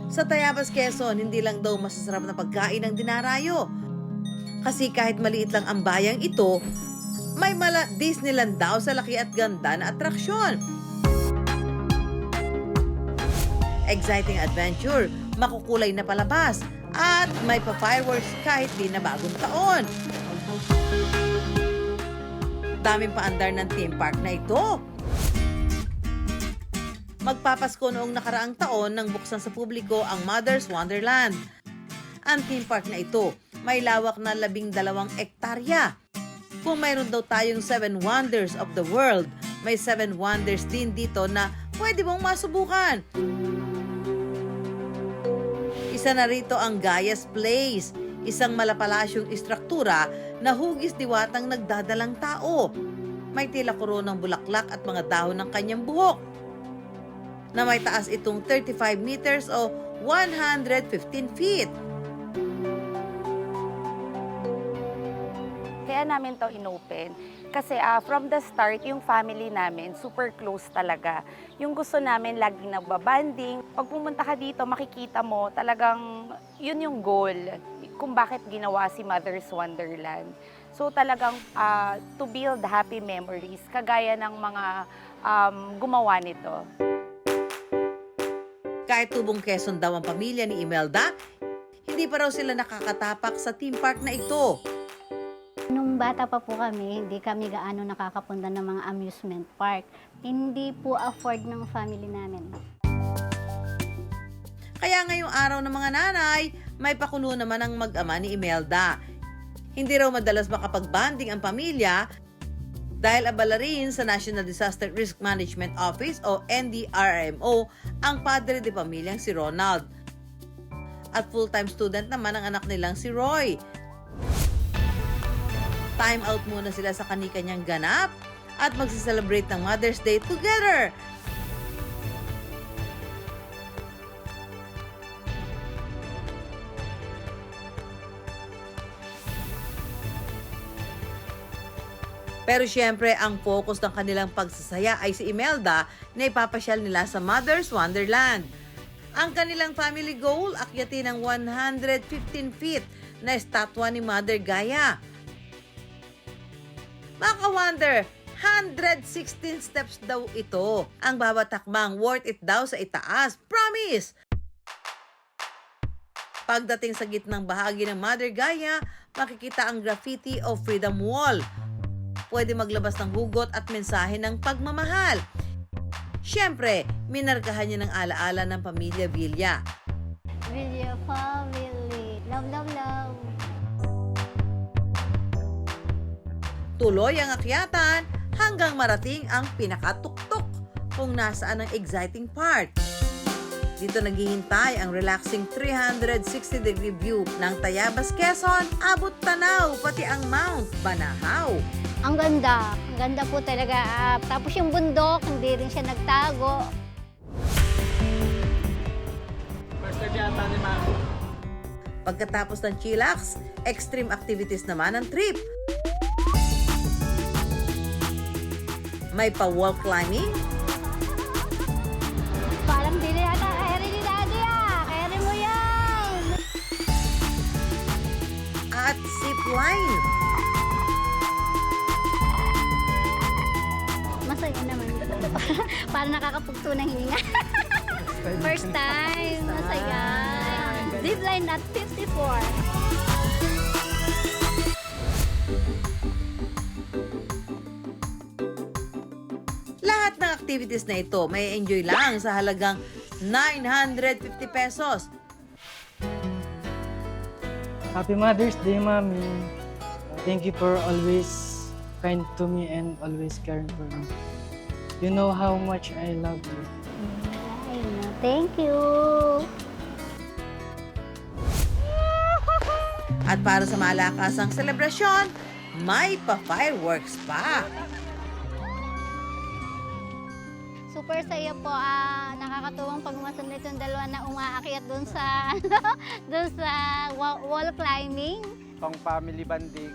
Sa Tayabas, Quezon, hindi lang daw masasarap na pagkain ang dinarayo. Kasi kahit maliit lang ang bayang ito, may mala Disneyland daw sa laki at ganda na atraksyon. Exciting adventure, makukulay na palabas, at may pa-fireworks kahit di na bagong taon. Daming paandar ng theme park na ito. Magpapasko noong nakaraang taon nang buksan sa publiko ang Mother's Wonderland. Ang theme park na ito may lawak na 12 ektarya. Kung mayroon daw tayong 7 wonders of the world, may 7 wonders din dito na pwede mong masubukan. Isa na rito ang Gaia's Place, isang malapalasyong istruktura na hugis diwatang nagdadalang tao. May tila koronang bulaklak at mga dahon ng kanyang buhok, na may taas itong 35 meters o 115 feet. Kaya namin to inopen kasi from the start, yung family namin, super close talaga. Yung gusto namin, laging nagbabanding. Pag pumunta ka dito, makikita mo talagang yun yung goal kung bakit ginawa si Mother's Wonderland. So talagang to build happy memories, kagaya ng mga gumawa nito. Kahit tubong Quezon daw ang pamilya ni Imelda, hindi pa raw sila nakakatapak sa theme park na ito. Nung bata pa po kami, hindi kami gaano nakakapunta ng mga amusement park. Hindi po afford ng family namin. Kaya ngayong araw ng mga nanay, may pakulo naman ang mag-ama ni Imelda. Hindi raw madalas makapag-banding ang pamilya dahil abala rin sa National Disaster Risk Management Office o NDRMO ang padre de pamilyang si Ronald. At full-time student naman ang anak nilang si Roy. Time out muna sila sa kani-kanyang ganap at magse-celebrate ng Mother's Day together. Pero syempre, ang focus ng kanilang pagsasaya ay si Imelda na ipapasyal nila sa Mother's Wonderland. Ang kanilang family goal, akyatin ang 115 feet na estatwa ni Mother Gaia. Mga ka-wonder, 116 steps daw ito. Ang bawat takbang worth it daw sa itaas. Promise! Pagdating sa gitnang bahagi ng Mother Gaia, makikita ang graffiti o Freedom Wall. Pwede maglabas ng hugot at mensahe ng pagmamahal. Siyempre, minarkahan niya ng alaala ng pamilya Villa. Villa family. Love, love, love. Tuloy ang akyatan hanggang marating ang pinakatuktok kung nasaan ang exciting part. Dito naghihintay ang relaxing 360-degree view ng Tayabas, Quezon, abot tanaw, pati ang Mount Banahaw. Ang ganda. Ang ganda po talaga. Tapos yung bundok, hindi rin siya nagtago. Pagkatapos ng chillax, extreme activities naman ang trip. May pa-wall climbing, Parang di na yata kaya ni Daddy Kaya rin mo yan. at zip line. Masaya naman. Parang nakakapugto ng hininga. First time. Masaya. Zipline at 54. Lahat ng activities na ito may enjoy lang sa halagang 950 pesos. Happy Mother's Day, Mommy. Thank you for always kind to me and always caring for me. You know how much I love you. Ay, thank you. At para sa malakasang selebrasyon, may pa-fireworks pa. Super saya po. Nakakatuwang pagmasunod itong dalawa na umaakyat doon sa doon sa wall climbing. Pang family banding.